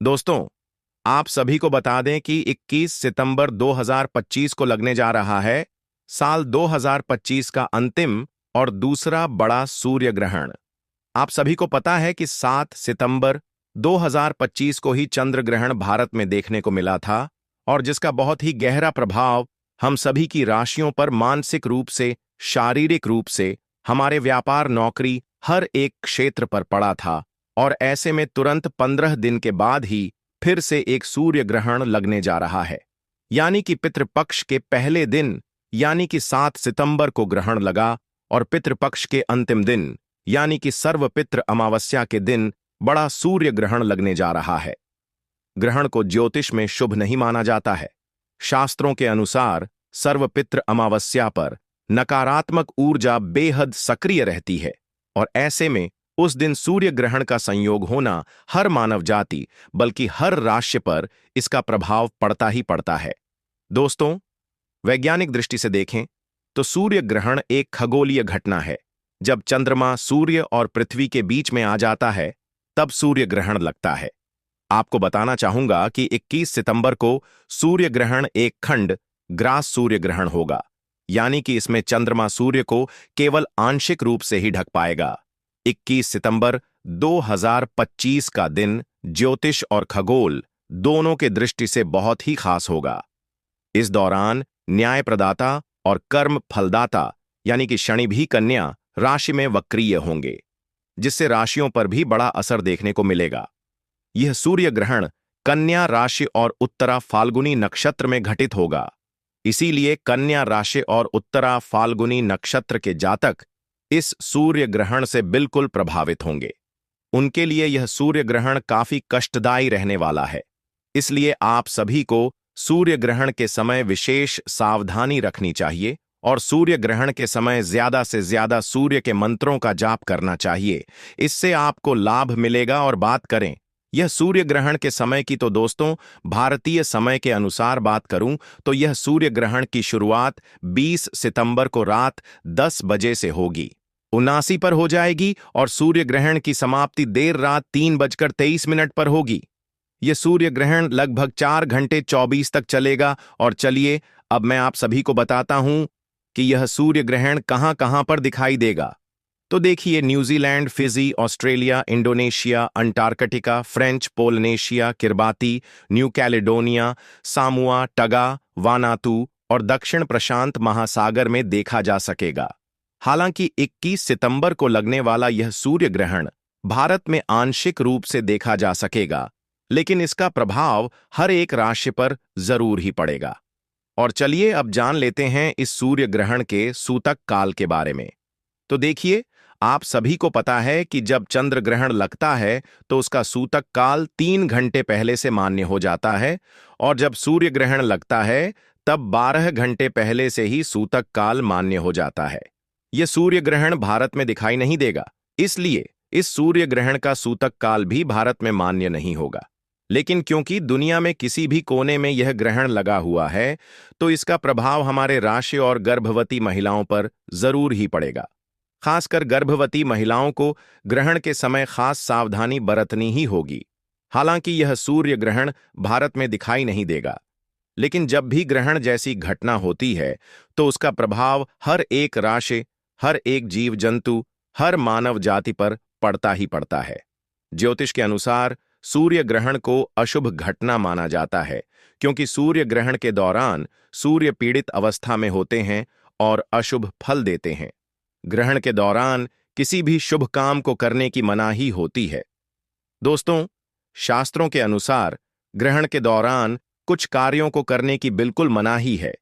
दोस्तों, आप सभी को बता दें कि 21 सितंबर 2025 को लगने जा रहा है साल 2025 का अंतिम और दूसरा बड़ा सूर्य ग्रहण। आप सभी को पता है कि 7 सितंबर 2025 को ही चंद्र ग्रहण भारत में देखने को मिला था और जिसका बहुत ही गहरा प्रभाव हम सभी की राशियों पर मानसिक रूप से, शारीरिक रूप से, हमारे व्यापार, नौकरी, हर एक क्षेत्र पर पड़ा था। और ऐसे में तुरंत 15 दिन के बाद ही फिर से एक सूर्य ग्रहण लगने जा रहा है, यानी कि पितृपक्ष के पहले दिन यानी कि 7 सितंबर को ग्रहण लगा और पितृपक्ष के अंतिम दिन यानी कि सर्वपितृ अमावस्या के दिन बड़ा सूर्य ग्रहण लगने जा रहा है। ग्रहण को ज्योतिष में शुभ नहीं माना जाता है। शास्त्रों के अनुसार सर्वपितृ अमावस्या पर नकारात्मक ऊर्जा बेहद सक्रिय रहती है और ऐसे में उस दिन सूर्य ग्रहण का संयोग होना हर मानव जाति बल्कि हर राशि पर इसका प्रभाव पड़ता ही पड़ता है। दोस्तों, वैज्ञानिक दृष्टि से देखें तो सूर्य ग्रहण एक खगोलीय घटना है। जब चंद्रमा सूर्य और पृथ्वी के बीच में आ जाता है तब सूर्य ग्रहण लगता है। आपको बताना चाहूंगा कि 21 सितंबर को सूर्य ग्रहण एक खंड ग्रास सूर्य ग्रहण होगा, यानी कि इसमें चंद्रमा सूर्य को केवल आंशिक रूप से ही ढक पाएगा। 21 सितंबर 2025 का दिन ज्योतिष और खगोल दोनों के दृष्टि से बहुत ही खास होगा। इस दौरान न्याय प्रदाता और कर्म फलदाता यानी कि शनि भी कन्या राशि में वक्रीय होंगे, जिससे राशियों पर भी बड़ा असर देखने को मिलेगा। यह सूर्य ग्रहण कन्या राशि और उत्तरा फाल्गुनी नक्षत्र में घटित होगा। इसीलिए कन्या राशि और उत्तरा फाल्गुनी नक्षत्र के जातक इस सूर्य ग्रहण से बिल्कुल प्रभावित होंगे। उनके लिए यह सूर्य ग्रहण काफी कष्टदायी रहने वाला है। इसलिए आप सभी को सूर्य ग्रहण के समय विशेष सावधानी रखनी चाहिए और सूर्य ग्रहण के समय ज्यादा से ज्यादा सूर्य के मंत्रों का जाप करना चाहिए। इससे आपको लाभ मिलेगा। और बात करें यह सूर्य ग्रहण के समय की तो दोस्तों, भारतीय समय के अनुसार बात करूं तो यह सूर्य ग्रहण की शुरुआत 20 सितंबर को रात 10 बजे से होगी, 79 पर हो जाएगी और सूर्य ग्रहण की समाप्ति देर रात 3:23 पर होगी। यह सूर्य ग्रहण लगभग 4 घंटे 24 तक चलेगा। और चलिए अब मैं आप सभी को बताता हूं कि यह सूर्य ग्रहण कहां कहां पर दिखाई देगा। तो देखिए, New Zealand, Fiji, Australia, Indonesia, Antarctica, French Polynesia, Kiribati, New Caledonia, Samoa, Tonga, Vanuatu और दक्षिण प्रशांत महासागर में देखा जा सकेगा। हालांकि 21 सितंबर को लगने वाला यह सूर्य ग्रहण भारत में आंशिक रूप से देखा जा सकेगा, लेकिन इसका प्रभाव हर एक राशि पर जरूर ही पड़ेगा। और चलिए अब जान लेते हैं इस सूर्य ग्रहण के सूतक काल के बारे में। तो देखिए, आप सभी को पता है कि जब चंद्र ग्रहण लगता है तो उसका सूतक काल 3 घंटे पहले से मान्य हो जाता है और जब सूर्य ग्रहण लगता है तब 12 घंटे पहले से ही सूतक काल मान्य हो जाता है। यह सूर्य ग्रहण भारत में दिखाई नहीं देगा, इसलिए इस सूर्य ग्रहण का सूतक काल भी भारत में मान्य नहीं होगा। लेकिन क्योंकि दुनिया में किसी भी कोने में यह ग्रहण लगा हुआ है तो इसका प्रभाव हमारे राशि और गर्भवती महिलाओं पर जरूर ही पड़ेगा। खासकर गर्भवती महिलाओं को ग्रहण के समय खास सावधानी बरतनी ही होगी। हालांकि यह सूर्य ग्रहण भारत में दिखाई नहीं देगा, लेकिन जब भी ग्रहण जैसी घटना होती है तो उसका प्रभाव हर एक राशि, हर एक जीव जंतु, हर मानव जाति पर पड़ता ही पड़ता है। ज्योतिष के अनुसार सूर्य ग्रहण को अशुभ घटना माना जाता है, क्योंकि सूर्य ग्रहण के दौरान सूर्य पीड़ित अवस्था में होते हैं और अशुभ फल देते हैं। ग्रहण के दौरान किसी भी शुभ काम को करने की मनाही होती है। दोस्तों, शास्त्रों के अनुसार ग्रहण के दौरान कुछ कार्यों को करने की बिल्कुल मनाही है,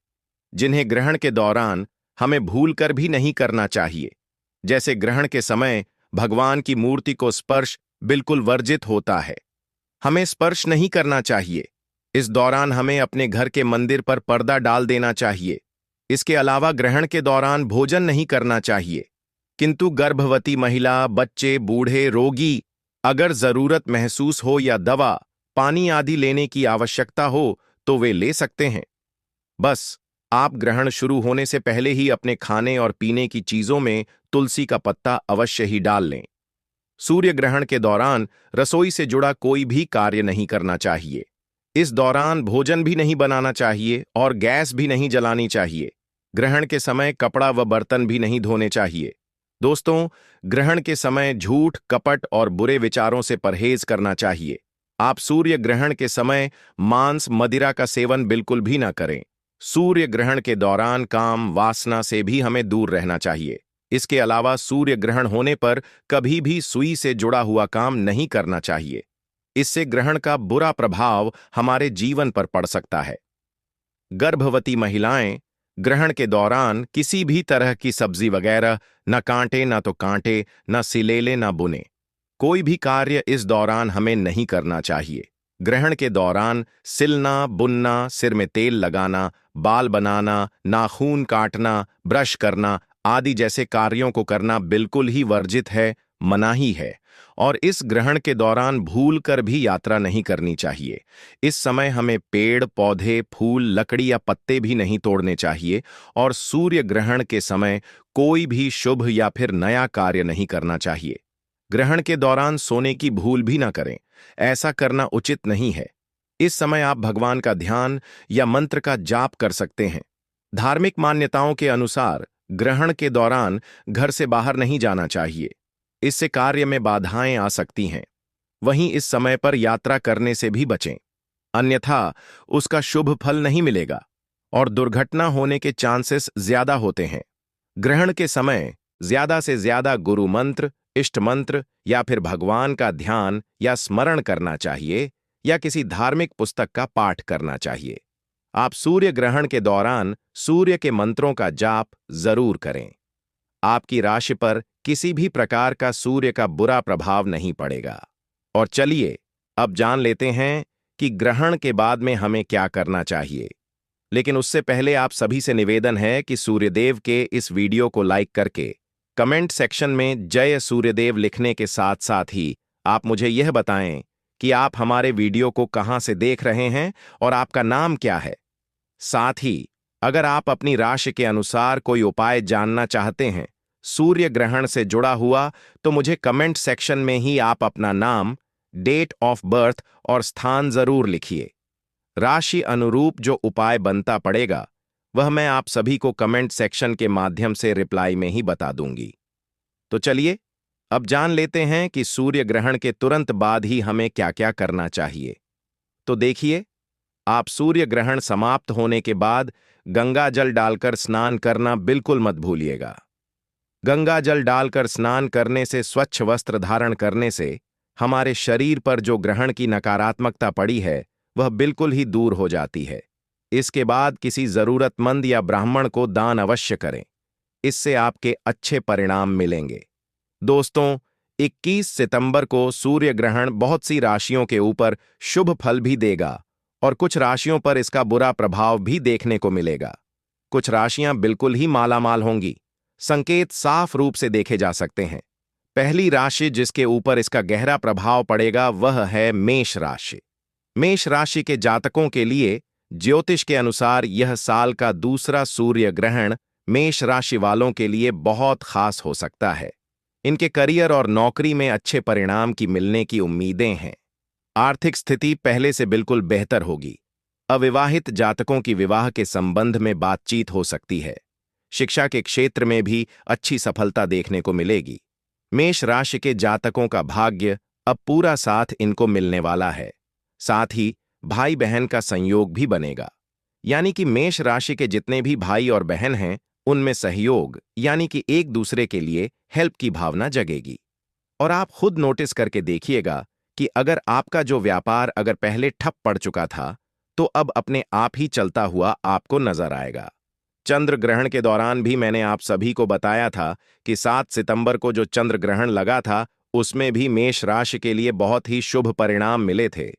जिन्हें ग्रहण के दौरान हमें भूलकर भी नहीं करना चाहिए। जैसे ग्रहण के समय भगवान की मूर्ति को स्पर्श बिल्कुल वर्जित होता है, हमें स्पर्श नहीं करना चाहिए। इस दौरान हमें अपने घर के मंदिर पर पर्दा डाल देना चाहिए। इसके अलावा ग्रहण के दौरान भोजन नहीं करना चाहिए, किंतु गर्भवती महिला, बच्चे, बूढ़े, रोगी अगर जरूरत महसूस हो या दवा, पानी आदि लेने की आवश्यकता हो तो वे ले सकते हैं। बस आप ग्रहण शुरू होने से पहले ही अपने खाने और पीने की चीजों में तुलसी का पत्ता अवश्य ही डाल लें। सूर्य ग्रहण के दौरान रसोई से जुड़ा कोई भी कार्य नहीं करना चाहिए। इस दौरान भोजन भी नहीं बनाना चाहिए और गैस भी नहीं जलानी चाहिए। ग्रहण के समय कपड़ा व बर्तन भी नहीं धोने चाहिए। दोस्तों, ग्रहण के समय झूठ, कपट और बुरे विचारों से परहेज करना चाहिए। आप सूर्य ग्रहण के समय मांस, मदिरा का सेवन बिल्कुल भी ना करें। सूर्य ग्रहण के दौरान काम, वासना से भी हमें दूर रहना चाहिए। इसके अलावा सूर्य ग्रहण होने पर कभी भी सुई से जुड़ा हुआ काम नहीं करना चाहिए। इससे ग्रहण का बुरा प्रभाव हमारे जीवन पर पड़ सकता है। गर्भवती महिलाएं ग्रहण के दौरान किसी भी तरह की सब्जी वगैरह न कांटे, न तो कांटे, न सिलेले, न बुने। कोई भी कार्य इस दौरान हमें नहीं करना चाहिए। ग्रहण के दौरान सिलना, बुनना, सिर में तेल लगाना, बाल बनाना, नाखून काटना, ब्रश करना आदि जैसे कार्यों को करना बिल्कुल ही वर्जित है, मनाही है। और इस ग्रहण के दौरान भूल कर भी यात्रा नहीं करनी चाहिए। इस समय हमें पेड़, पौधे, फूल, लकड़ी या पत्ते भी नहीं तोड़ने चाहिए और सूर्य ग्रहण के समय कोई भी शुभ या फिर नया कार्य नहीं करना चाहिए। ग्रहण के दौरान सोने की भूल भी ना करें, ऐसा करना उचित नहीं है। इस समय आप भगवान का ध्यान या मंत्र का जाप कर सकते हैं। धार्मिक मान्यताओं के अनुसार ग्रहण के दौरान घर से बाहर नहीं जाना चाहिए। इससे कार्य में बाधाएं आ सकती हैं। वहीं इस समय पर यात्रा करने से भी बचें, अन्यथा उसका शुभ फल नहीं मिलेगा और दुर्घटना होने के चांसेस ज्यादा होते हैं। ग्रहण के समय ज्यादा से ज्यादा गुरु मंत्र, इष्ट मंत्र या फिर भगवान का ध्यान या स्मरण करना चाहिए या किसी धार्मिक पुस्तक का पाठ करना चाहिए। आप सूर्य ग्रहण के दौरान सूर्य के मंत्रों का जाप जरूर करें। आपकी राशि पर किसी भी प्रकार का सूर्य का बुरा प्रभाव नहीं पड़ेगा। और चलिए अब जान लेते हैं कि ग्रहण के बाद में हमें क्या करना चाहिए। लेकिन उससे पहले आप सभी से निवेदन है कि सूर्यदेव के इस वीडियो को लाइक करके कमेंट सेक्शन में जय सूर्यदेव लिखने के साथ साथ ही आप मुझे यह बताएं कि आप हमारे वीडियो को कहां से देख रहे हैं और आपका नाम क्या है। साथ ही अगर आप अपनी राशि के अनुसार कोई उपाय जानना चाहते हैं सूर्य ग्रहण से जुड़ा हुआ, तो मुझे कमेंट सेक्शन में ही आप अपना नाम, डेट ऑफ बर्थ और स्थान जरूर लिखिए। राशि अनुरूप जो उपाय बनता पड़ेगा वह मैं आप सभी को कमेंट सेक्शन के माध्यम से रिप्लाई में ही बता दूंगी। तो चलिए अब जान लेते हैं कि सूर्य ग्रहण के तुरंत बाद ही हमें क्या क्या करना चाहिए। तो देखिए, आप सूर्य ग्रहण समाप्त होने के बाद गंगा जल डालकर स्नान करना बिल्कुल मत भूलिएगा। गंगा जल डालकर स्नान करने से, स्वच्छ वस्त्र धारण करने से हमारे शरीर पर जो ग्रहण की नकारात्मकता पड़ी है वह बिल्कुल ही दूर हो जाती है। इसके बाद किसी जरूरतमंद या ब्राह्मण को दान अवश्य करें, इससे आपके अच्छे परिणाम मिलेंगे। दोस्तों, 21 सितंबर को सूर्य ग्रहण बहुत सी राशियों के ऊपर शुभ फल भी देगा और कुछ राशियों पर इसका बुरा प्रभाव भी देखने को मिलेगा। कुछ राशियां बिल्कुल ही मालामाल होंगी। संकेत साफ रूप से देखे जा सकते हैं। पहली राशि जिसके ऊपर इसका गहरा प्रभाव पड़ेगा वह है मेष राशि। मेष राशि के जातकों के लिए ज्योतिष के अनुसार यह साल का दूसरा सूर्य ग्रहण मेष राशि वालों के लिए बहुत खास हो सकता है। इनके करियर और नौकरी में अच्छे परिणाम की मिलने की उम्मीदें हैं। आर्थिक स्थिति पहले से बिल्कुल बेहतर होगी। अविवाहित जातकों की विवाह के संबंध में बातचीत हो सकती है। शिक्षा के क्षेत्र में भी अच्छी सफलता देखने को मिलेगी। मेष राशि के जातकों का भाग्य अब पूरा साथ इनको मिलने वाला है। साथ ही भाई बहन का संयोग भी बनेगा, यानी कि मेष राशि के जितने भी भाई और बहन हैं उनमें सहयोग यानी कि एक दूसरे के लिए हेल्प की भावना जगेगी। और आप खुद नोटिस करके देखिएगा कि अगर आपका जो व्यापार अगर पहले ठप पड़ चुका था तो अब अपने आप ही चलता हुआ आपको नजर आएगा। चंद्र ग्रहण के दौरान भी मैंने आप सभी को बताया था कि 7 सितंबर को जो चंद्र ग्रहण लगा था उसमें भी मेष राशि के लिए बहुत ही शुभ परिणाम मिले थे।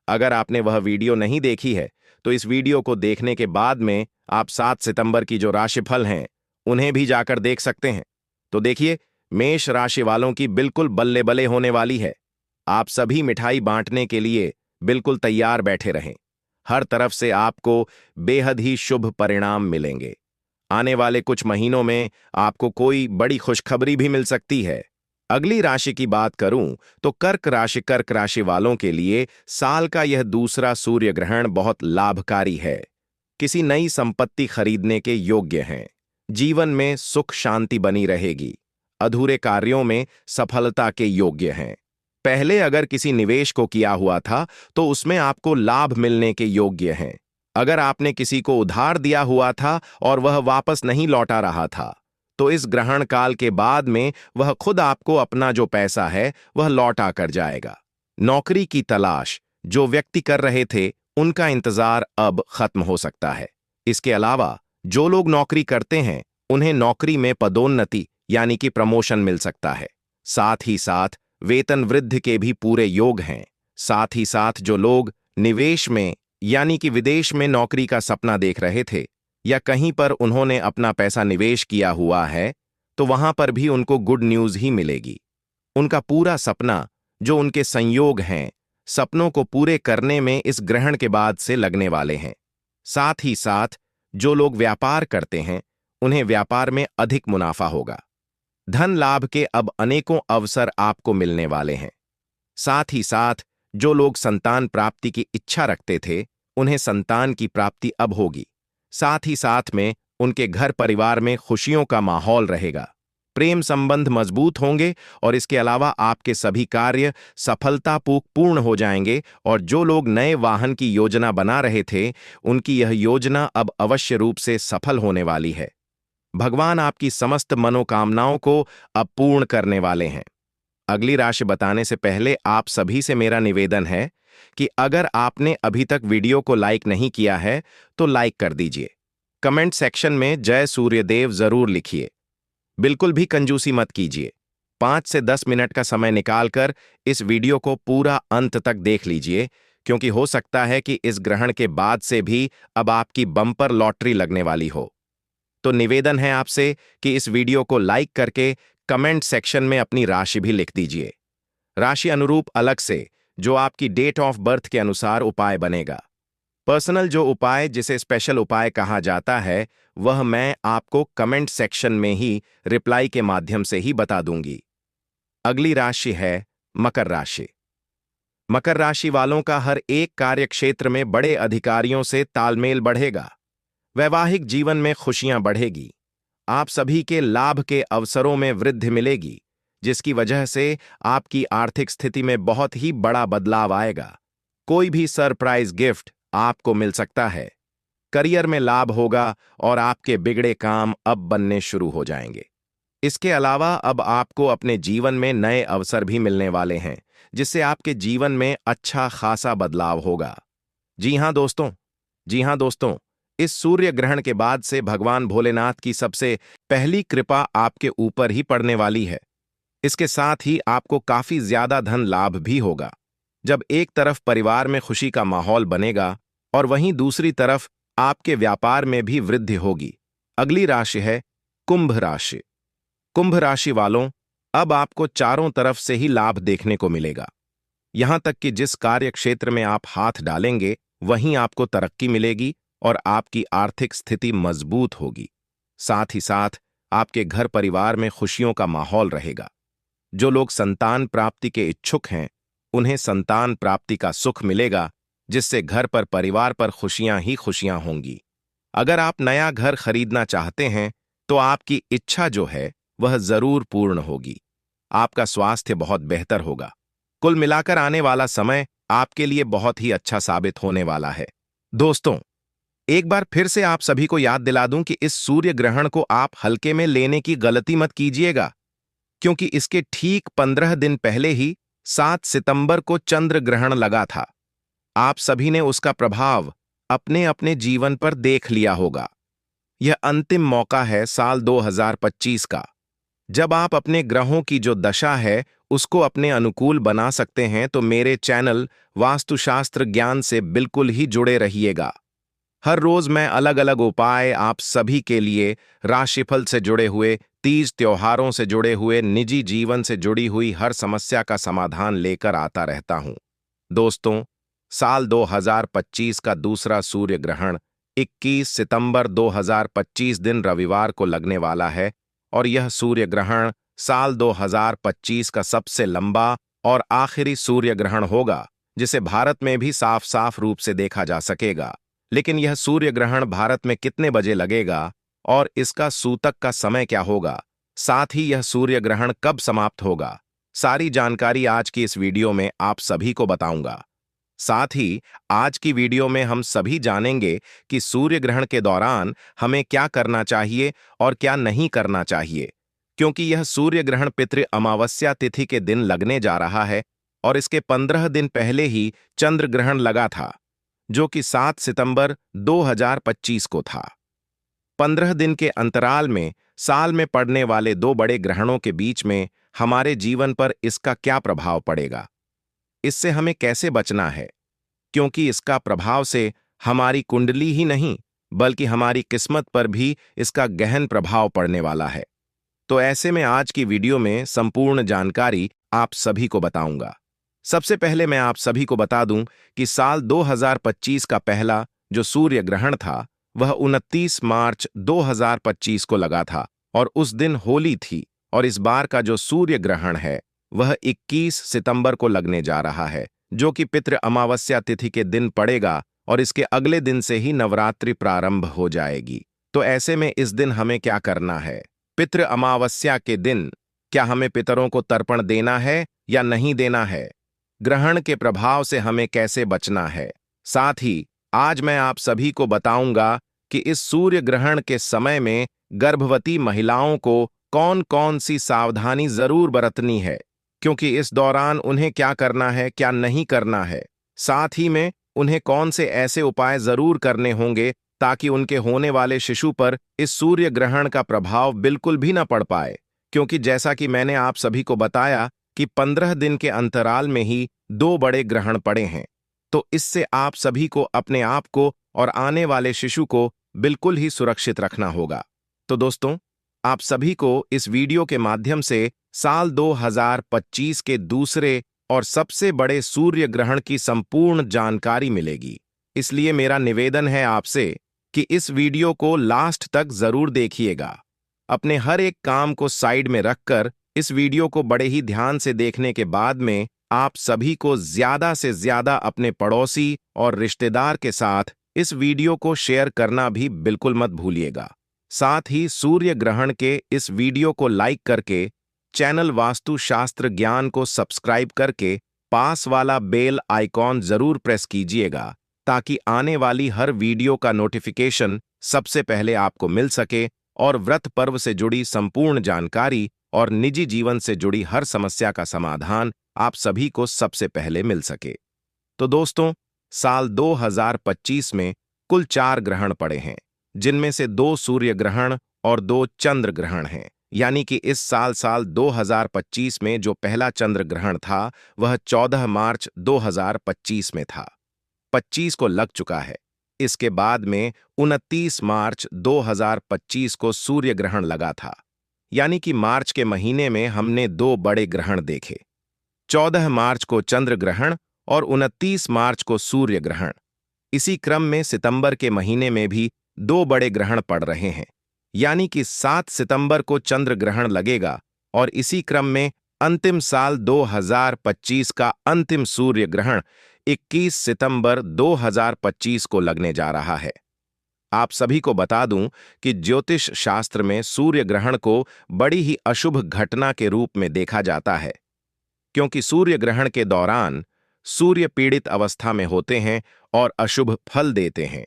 अगर आपने वह वीडियो नहीं देखी है तो इस वीडियो को देखने के बाद में आप 7 सितंबर की जो राशिफल हैं उन्हें भी जाकर देख सकते हैं। तो देखिए, मेष राशि वालों की बिल्कुल बल्ले बल्ले होने वाली है। आप सभी मिठाई बांटने के लिए बिल्कुल तैयार बैठे रहें। हर तरफ से आपको बेहद ही शुभ परिणाम मिलेंगे। आने वाले कुछ महीनों में आपको कोई बड़ी खुशखबरी भी मिल सकती है। अगली राशि की बात करूं तो कर्क राशि वालों के लिए साल का यह दूसरा सूर्य ग्रहण बहुत लाभकारी है। किसी नई संपत्ति खरीदने के योग्य हैं। जीवन में सुख शांति बनी रहेगी। अधूरे कार्यों में सफलता के योग्य हैं। पहले अगर किसी निवेश को किया हुआ था तो उसमें आपको लाभ मिलने के योग्य हैं। अगर आपने किसी को उधार दिया हुआ था और वह वापस नहीं लौटा रहा था तो इस ग्रहण काल के बाद में वह खुद आपको अपना जो पैसा है वह लौटा कर जाएगा। नौकरी की तलाश जो व्यक्ति कर रहे थे उनका इंतजार अब खत्म हो सकता है। इसके अलावा जो लोग नौकरी करते हैं उन्हें नौकरी में पदोन्नति यानी कि प्रमोशन मिल सकता है। साथ ही साथ वेतन वृद्धि के भी पूरे योग हैं। साथ ही साथ जो लोग निवेश में यानी कि विदेश में नौकरी का सपना देख रहे थे या कहीं पर उन्होंने अपना पैसा निवेश किया हुआ है तो वहां पर भी उनको गुड न्यूज ही मिलेगी। उनका पूरा सपना जो उनके संयोग हैं सपनों को पूरे करने में इस ग्रहण के बाद से लगने वाले हैं। साथ ही साथ जो लोग व्यापार करते हैं उन्हें व्यापार में अधिक मुनाफा होगा। धन लाभ के अब अनेकों अवसर आपको मिलने वाले हैं। साथ ही साथ जो लोग संतान प्राप्ति की इच्छा रखते थे उन्हें संतान की प्राप्ति अब होगी। साथ ही साथ में उनके घर परिवार में खुशियों का माहौल रहेगा। प्रेम संबंध मजबूत होंगे और इसके अलावा आपके सभी कार्य सफलतापूर्ण हो जाएंगे और जो लोग नए वाहन की योजना बना रहे थे उनकी यह योजना अब अवश्य रूप से सफल होने वाली है। भगवान आपकी समस्त मनोकामनाओं को अब पूर्ण करने वाले हैं। अगली राशि बताने से पहले आप सभी से मेरा निवेदन है कि अगर आपने अभी तक वीडियो को लाइक नहीं किया है तो लाइक कर दीजिए। कमेंट सेक्शन में जय सूर्यदेव जरूर लिखिए। बिल्कुल भी कंजूसी मत कीजिए। 5 से 10 मिनट का समय निकालकर इस वीडियो को पूरा अंत तक देख लीजिए क्योंकि हो सकता है कि इस ग्रहण के बाद से भी अब आपकी बम्पर लॉटरी लगने वाली हो। तो निवेदन है आपसे कि इस वीडियो को लाइक करके कमेंट सेक्शन में अपनी राशि भी लिख दीजिए। राशि अनुरूप अलग से जो आपकी डेट ऑफ बर्थ के अनुसार उपाय बनेगा। पर्सनल जो उपाय जिसे स्पेशल उपाय कहा जाता है वह मैं आपको कमेंट सेक्शन में ही रिप्लाई के माध्यम से ही बता दूंगी। अगली राशि है मकर राशि। मकर राशि वालों का हर एक कार्य क्षेत्र में बड़े अधिकारियों से तालमेल बढ़ेगा। वैवाहिक जीवन में खुशियां बढ़ेगी। आप सभी के लाभ के अवसरों में वृद्धि मिलेगी जिसकी वजह से आपकी आर्थिक स्थिति में बहुत ही बड़ा बदलाव आएगा। कोई भी सरप्राइज गिफ्ट आपको मिल सकता है। करियर में लाभ होगा और आपके बिगड़े काम अब बनने शुरू हो जाएंगे। इसके अलावा अब आपको अपने जीवन में नए अवसर भी मिलने वाले हैं जिससे आपके जीवन में अच्छा खासा बदलाव होगा। जी हाँ दोस्तों, इस सूर्य ग्रहण के बाद से भगवान भोलेनाथ की सबसे पहली कृपा आपके ऊपर ही पड़ने वाली है। इसके साथ ही आपको काफी ज्यादा धन लाभ भी होगा। जब एक तरफ परिवार में खुशी का माहौल बनेगा और वहीं दूसरी तरफ आपके व्यापार में भी वृद्धि होगी। अगली राशि है कुंभ राशि। कुंभ राशि वालों, अब आपको चारों तरफ से ही लाभ देखने को मिलेगा। यहां तक कि जिस कार्य क्षेत्र में आप हाथ डालेंगे वहीं आपको तरक्की मिलेगी और आपकी आर्थिक स्थिति मजबूत होगी। साथ ही साथ आपके घर परिवार में खुशियों का माहौल रहेगा। जो लोग संतान प्राप्ति के इच्छुक हैं उन्हें संतान प्राप्ति का सुख मिलेगा जिससे घर पर परिवार पर खुशियां ही खुशियां होंगी। अगर आप नया घर खरीदना चाहते हैं तो आपकी इच्छा जो है वह जरूर पूर्ण होगी। आपका स्वास्थ्य बहुत बेहतर होगा। कुल मिलाकर आने वाला समय आपके लिए बहुत ही अच्छा साबित होने वाला है। दोस्तों, एक बार फिर से आप सभी को याद दिला दूं कि इस सूर्य ग्रहण को आप हल्के में लेने की गलती मत कीजिएगा क्योंकि इसके ठीक 15 दिन पहले ही 7 सितंबर को चंद्र ग्रहण लगा था। आप सभी ने उसका प्रभाव अपने अपने जीवन पर देख लिया होगा। यह अंतिम मौका है साल 2025 का जब आप अपने ग्रहों की जो दशा है उसको अपने अनुकूल बना सकते हैं। तो मेरे चैनल वास्तुशास्त्र ज्ञान से बिल्कुल ही जुड़े रहिएगा। हर रोज मैं अलग अलग उपाय आप सभी के लिए राशिफल से जुड़े हुए, तीज त्योहारों से जुड़े हुए, निजी जीवन से जुड़ी हुई हर समस्या का समाधान लेकर आता रहता हूं। दोस्तों, साल 2025 का दूसरा सूर्य ग्रहण 21 सितंबर 2025 दिन रविवार को लगने वाला है और यह सूर्य ग्रहण साल 2025 का सबसे लंबा और आखिरी सूर्य ग्रहण होगा, जिसे भारत में भी साफ साफ रूप से देखा जा सकेगा। लेकिन यह सूर्य ग्रहण भारत में कितने बजे लगेगा और इसका सूतक का समय क्या होगा, साथ ही यह सूर्य ग्रहण कब समाप्त होगा, सारी जानकारी आज की इस वीडियो में आप सभी को बताऊंगा। साथ ही आज की वीडियो में हम सभी जानेंगे कि सूर्य ग्रहण के दौरान हमें क्या करना चाहिए और क्या नहीं करना चाहिए, क्योंकि यह सूर्य ग्रहण पितृ अमावस्या तिथि के दिन लगने जा रहा है और इसके 15 दिन पहले ही चंद्र ग्रहण लगा था, जो कि 7 सितंबर 2025 को था। 15 दिन के अंतराल में साल में पड़ने वाले दो बड़े ग्रहणों के बीच में हमारे जीवन पर इसका क्या प्रभाव पड़ेगा, इससे हमें कैसे बचना है, क्योंकि इसका प्रभाव से हमारी कुंडली ही नहीं बल्कि हमारी किस्मत पर भी इसका गहन प्रभाव पड़ने वाला है। तो ऐसे में आज की वीडियो में संपूर्ण जानकारी आप सभी को बताऊंगा। सबसे पहले मैं आप सभी को बता दूं कि साल 2025 का पहला जो सूर्य ग्रहण था वह 29 मार्च 2025 को लगा था और उस दिन होली थी, और इस बार का जो सूर्य ग्रहण है वह 21 सितंबर को लगने जा रहा है, जो कि पितृ अमावस्या तिथि के दिन पड़ेगा और इसके अगले दिन से ही नवरात्रि प्रारंभ हो जाएगी। तो ऐसे में इस दिन हमें क्या करना है? पितृ अमावस्या के दिन क्या हमें पितरों को तर्पण देना है या नहीं देना है? ग्रहण के प्रभाव से हमें कैसे बचना है? साथ ही आज मैं आप सभी को बताऊंगा कि इस सूर्य ग्रहण के समय में गर्भवती महिलाओं को कौन कौन सी सावधानी जरूर बरतनी है, क्योंकि इस दौरान उन्हें क्या करना है क्या नहीं करना है। साथ ही में उन्हें कौन से ऐसे उपाय जरूर करने होंगे ताकि उनके होने वाले शिशु पर इस सूर्य ग्रहण का प्रभाव बिल्कुल भी न पड़ पाए, क्योंकि जैसा कि मैंने आप सभी को बताया कि 15 दिन के अंतराल में ही दो बड़े ग्रहण पड़े हैं। तो इससे आप सभी को अपने आप को और आने वाले शिशु को बिल्कुल ही सुरक्षित रखना होगा। तो दोस्तों, आप सभी को इस वीडियो के माध्यम से साल 2025 के दूसरे और सबसे बड़े सूर्य ग्रहण की संपूर्ण जानकारी मिलेगी। इसलिए मेरा निवेदन है आपसे कि इस वीडियो को लास्ट तक जरूर देखिएगा। अपने हर एक काम को साइड में रखकर इस वीडियो को बड़े ही ध्यान से देखने के बाद में आप सभी को ज्यादा से ज्यादा अपने पड़ोसी और रिश्तेदार के साथ इस वीडियो को शेयर करना भी बिल्कुल मत भूलिएगा। साथ ही सूर्य ग्रहण के इस वीडियो को लाइक करके चैनल वास्तुशास्त्र ज्ञान को सब्सक्राइब करके पास वाला बेल आइकॉन जरूर प्रेस कीजिएगा, ताकि आने वाली हर वीडियो का नोटिफिकेशन सबसे पहले आपको मिल सके और व्रत पर्व से जुड़ी संपूर्ण जानकारी और निजी जीवन से जुड़ी हर समस्या का समाधान आप सभी को सबसे पहले मिल सके। तो दोस्तों, साल 2025 में कुल 4 ग्रहण पड़े हैं, जिनमें से 2 सूर्य ग्रहण और 2 चंद्र ग्रहण हैं। यानी कि इस साल 2025 में जो पहला चंद्र ग्रहण था वह 14 मार्च 2025 में था, 25 को लग चुका है। इसके बाद में 29 मार्च 2025 को सूर्य ग्रहण लगा था, यानी कि मार्च के महीने में हमने 2 बड़े ग्रहण देखे। 14 मार्च को चंद्र ग्रहण और 29 मार्च को सूर्य ग्रहण। इसी क्रम में सितंबर के महीने में भी 2 बड़े ग्रहण पड़ रहे हैं, यानी कि 7 सितंबर को चंद्र ग्रहण लगेगा और इसी क्रम में अंतिम साल 2025 का अंतिम सूर्य ग्रहण 21 सितंबर 2025 को लगने जा रहा है। आप सभी को बता दूं कि ज्योतिष शास्त्र में सूर्य ग्रहण को बड़ी ही अशुभ घटना के रूप में देखा जाता है, क्योंकि सूर्य ग्रहण के दौरान सूर्य पीड़ित अवस्था में होते हैं और अशुभ फल देते हैं,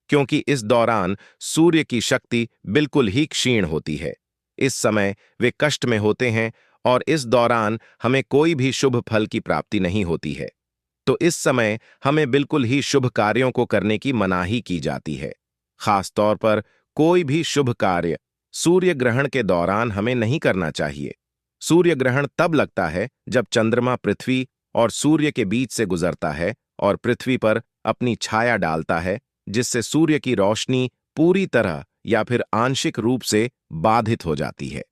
क्योंकि इस दौरान सूर्य की शक्ति बिल्कुल ही क्षीण होती है। इस समय वे कष्ट में होते हैं और इस दौरान हमें कोई भी शुभ फल की प्राप्ति नहीं होती है। तो इस समय हमें बिल्कुल ही शुभ कार्यों को करने की मनाही की जाती है। खास तौर पर कोई भी शुभ कार्य सूर्य ग्रहण के दौरान हमें नहीं करना चाहिए। सूर्य ग्रहण तब लगता है जब चंद्रमा पृथ्वी और सूर्य के बीच से गुजरता है और पृथ्वी पर अपनी छाया डालता है, जिससे सूर्य की रोशनी पूरी तरह या फिर आंशिक रूप से बाधित हो जाती है।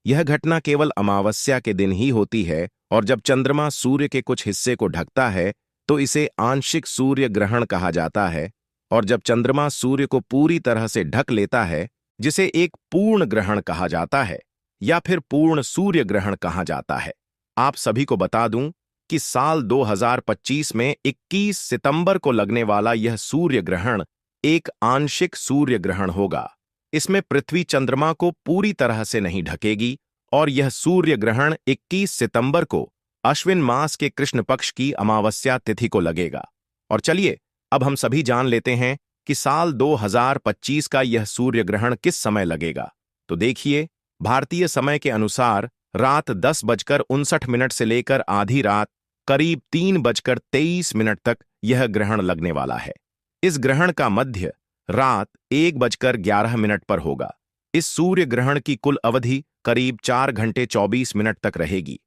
यह घटना केवल अमावस्या के दिन ही होती है और जब चंद्रमा सूर्य के कुछ हिस्से को ढकता है तो इसे आंशिक सूर्य ग्रहण कहा जाता है, और जब चंद्रमा सूर्य को पूरी तरह से ढक लेता है जिसे एक पूर्ण ग्रहण कहा जाता है, या फिर पूर्ण सूर्य ग्रहण कहा जाता है। आप सभी को बता दूं कि साल 2025 में 21 सितंबर को लगने वाला यह सूर्य ग्रहण एक आंशिक सूर्य ग्रहण होगा। इसमें पृथ्वी चंद्रमा को पूरी तरह से नहीं ढकेगी और यह सूर्य ग्रहण 21 सितंबर को अश्विन मास के कृष्ण पक्ष की अमावस्या तिथि को लगेगा। और चलिए अब हम सभी जान लेते हैं कि साल 2025 का यह सूर्य ग्रहण किस समय लगेगा। तो देखिए, भारतीय समय के अनुसार रात 10:59 से लेकर आधी रात करीब 3:23 तक यह ग्रहण लगने वाला है। इस ग्रहण का मध्य रात 1:11 पर होगा। इस सूर्य ग्रहण की कुल अवधि करीब 4 घंटे 24 मिनट तक रहेगी।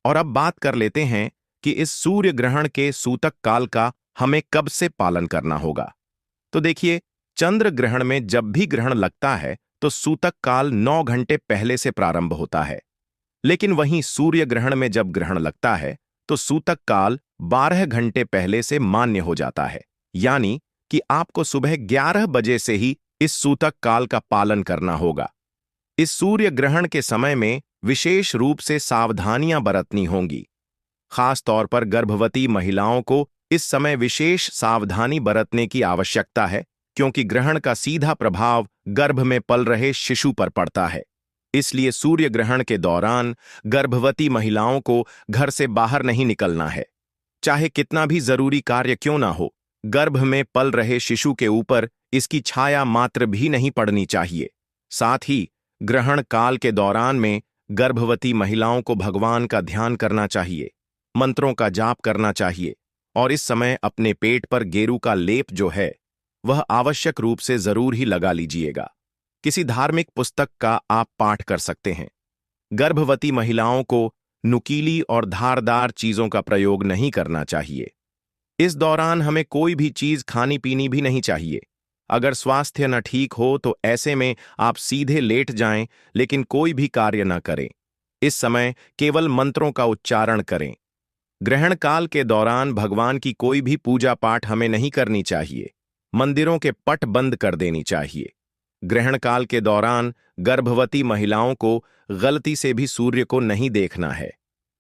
और अब बात कर लेते हैं कि इस सूर्य ग्रहण के सूतक काल का हमें कब से पालन करना होगा। तो देखिए, चंद्र ग्रहण में जब भी ग्रहण लगता है तो सूतक काल 9 घंटे पहले से प्रारंभ होता है। लेकिन वहीं सूर्य ग्रहण में जब ग्रहण लगता है तो सूतक काल 12 घंटे पहले से मान्य हो जाता है। यानी कि आपको सुबह 11 बजे से ही इस सूतक काल का पालन करना होगा। इस सूर्य ग्रहण के समय में विशेष रूप से सावधानियां बरतनी होंगी। खास तौर पर गर्भवती महिलाओं को इस समय विशेष सावधानी बरतने की आवश्यकता है, क्योंकि ग्रहण का सीधा प्रभाव गर्भ में पल रहे शिशु पर पड़ता है। इसलिए सूर्य ग्रहण के दौरान गर्भवती महिलाओं को घर से बाहर नहीं निकलना है। चाहे कितना भी जरूरी कार्य क्यों ना हो, गर्भ में पल रहे शिशु के ऊपर इसकी छाया मात्र भी नहीं पड़नी चाहिए। साथ ही ग्रहण काल के दौरान में गर्भवती महिलाओं को भगवान का ध्यान करना चाहिए, मंत्रों का जाप करना चाहिए और इस समय अपने पेट पर गेरू का लेप जो है वह आवश्यक रूप से जरूर ही लगा लीजिएगा। किसी धार्मिक पुस्तक का आप पाठ कर सकते हैं। गर्भवती महिलाओं को नुकीली और धारदार चीजों का प्रयोग नहीं करना चाहिए। इस दौरान हमें कोई भी चीज खानी पीनी भी नहीं चाहिए। अगर स्वास्थ्य न ठीक हो तो ऐसे में आप सीधे लेट जाएं, लेकिन कोई भी कार्य न करें। इस समय केवल मंत्रों का उच्चारण करें। ग्रहण काल के दौरान भगवान की कोई भी पूजा पाठ हमें नहीं करनी चाहिए। मंदिरों के पट बंद कर देनी चाहिए। ग्रहण काल के दौरान गर्भवती महिलाओं को गलती से भी सूर्य को नहीं देखना है।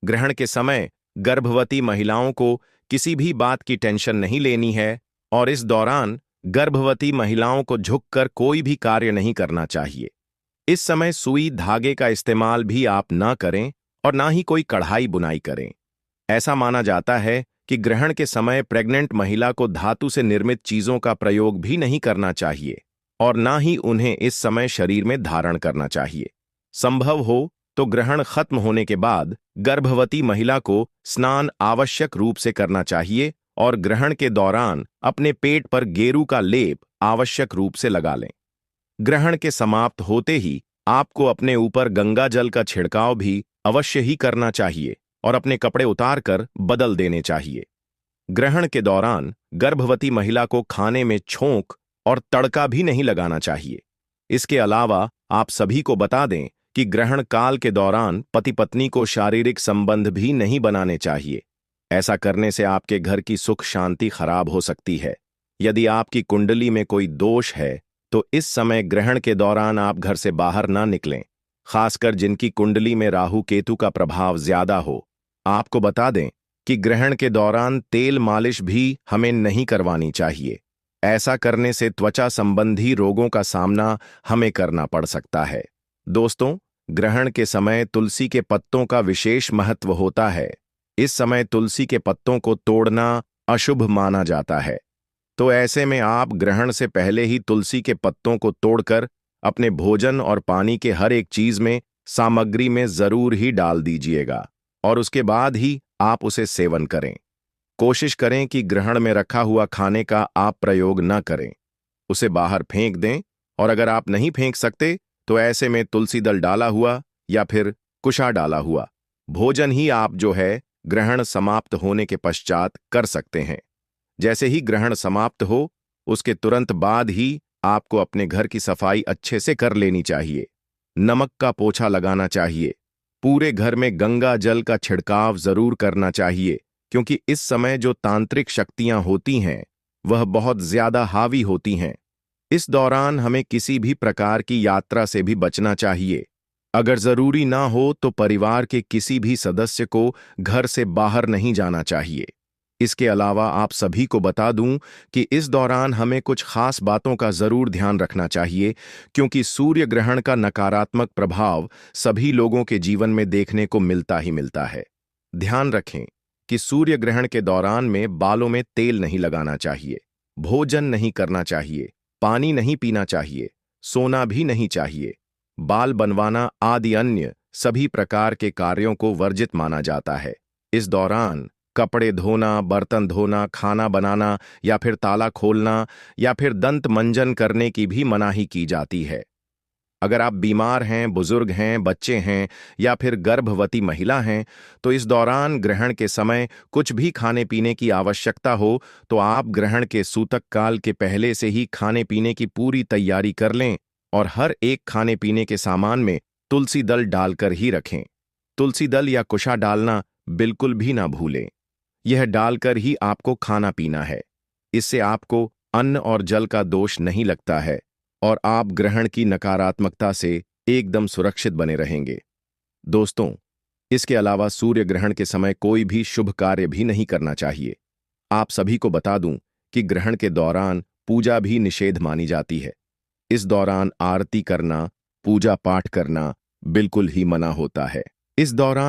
ग्रहण के समय गर्भवती महिलाओं को किसी भी बात की टेंशन नहीं लेनी है और इस दौरान गर्भवती महिलाओं को झुककर कोई भी कार्य नहीं करना चाहिए। इस समय सुई धागे का इस्तेमाल भी आप ना करें और ना ही कोई कढ़ाई बुनाई करें। ऐसा माना जाता है कि ग्रहण के समय प्रेग्नेंट महिला को धातु से निर्मित चीजों का प्रयोग भी नहीं करना चाहिए और ना ही उन्हें इस समय शरीर में धारण करना चाहिए। संभव हो तो ग्रहण खत्म होने के बाद गर्भवती महिला को स्नान आवश्यक रूप से करना चाहिए और ग्रहण के दौरान अपने पेट पर गेरू का लेप आवश्यक रूप से लगा लें। ग्रहण के समाप्त होते ही आपको अपने ऊपर गंगा जल का छिड़काव भी अवश्य ही करना चाहिए और अपने कपड़े उतारकर बदल देने चाहिए। ग्रहण के दौरान गर्भवती महिला को खाने में छोंक और तड़का भी नहीं लगाना चाहिए। इसके अलावा आप सभी को बता दें कि ग्रहण काल के दौरान पति पत्नी को शारीरिक संबंध भी नहीं बनाने चाहिए। ऐसा करने से आपके घर की सुख शांति खराब हो सकती है। यदि आपकी कुंडली में कोई दोष है तो इस समय ग्रहण के दौरान आप घर से बाहर ना निकलें, खासकर जिनकी कुंडली में राहु केतु का प्रभाव ज्यादा हो। आपको बता दें कि ग्रहण के दौरान तेल मालिश भी हमें नहीं करवानी चाहिए। ऐसा करने से त्वचा संबंधी रोगों का सामना हमें करना पड़ सकता है। दोस्तों, ग्रहण के समय तुलसी के पत्तों का विशेष महत्व होता है। इस समय तुलसी के पत्तों को तोड़ना अशुभ माना जाता है, तो ऐसे में आप ग्रहण से पहले ही तुलसी के पत्तों को तोड़कर अपने भोजन और पानी के हर एक चीज में सामग्री में जरूर ही डाल दीजिएगा और उसके बाद ही आप उसे सेवन करें। कोशिश करें कि ग्रहण में रखा हुआ खाने का आप प्रयोग न करें, उसे बाहर फेंक दें और अगर आप नहीं फेंक सकते तो ऐसे में तुलसी दल डाला हुआ या फिर कुशा डाला हुआ भोजन ही आप जो है ग्रहण समाप्त होने के पश्चात कर सकते हैं। जैसे ही ग्रहण समाप्त हो उसके तुरंत बाद ही आपको अपने घर की सफाई अच्छे से कर लेनी चाहिए। नमक का पोछा लगाना चाहिए। पूरे घर में गंगा जल का छिड़काव जरूर करना चाहिए, क्योंकि इस समय जो तांत्रिक शक्तियां होती हैं वह बहुत ज्यादा हावी होती हैं। इस दौरान हमें किसी भी प्रकार की यात्रा से भी बचना चाहिए। अगर जरूरी ना हो तो परिवार के किसी भी सदस्य को घर से बाहर नहीं जाना चाहिए। इसके अलावा आप सभी को बता दूं कि इस दौरान हमें कुछ खास बातों का जरूर ध्यान रखना चाहिए, क्योंकि सूर्य ग्रहण का नकारात्मक प्रभाव सभी लोगों के जीवन में देखने को मिलता ही मिलता है। ध्यान रखें कि सूर्य ग्रहण के दौरान में बालों में तेल नहीं लगाना चाहिए, भोजन नहीं करना चाहिए, पानी नहीं पीना चाहिए, सोना भी नहीं चाहिए। बाल बनवाना आदि अन्य सभी प्रकार के कार्यों को वर्जित माना जाता है। इस दौरान कपड़े धोना, बर्तन धोना, खाना बनाना या फिर ताला खोलना या फिर दंत मंजन करने की भी मनाही की जाती है। अगर आप बीमार हैं, बुजुर्ग हैं, बच्चे हैं या फिर गर्भवती महिला हैं, तो इस दौरान ग्रहण के समय कुछ भी खाने पीने की आवश्यकता हो तो आप ग्रहण के सूतक काल के पहले से ही खाने पीने की पूरी तैयारी कर लें और हर एक खाने पीने के सामान में तुलसी दल डालकर ही रखें। तुलसी दल या कुशा डालना बिल्कुल भी ना भूलें। यह डालकर ही आपको खाना पीना है। इससे आपको अन्न और जल का दोष नहीं लगता है और आप ग्रहण की नकारात्मकता से एकदम सुरक्षित बने रहेंगे। दोस्तों, इसके अलावा सूर्य ग्रहण के समय कोई भी शुभ कार्य भी नहीं करना चाहिए। आप सभी को बता दूं कि ग्रहण के दौरान पूजा भी निषेध मानी जाती है। इस दौरान आरती करना, पूजा पाठ करना बिल्कुल ही मना होता है। इस दौरान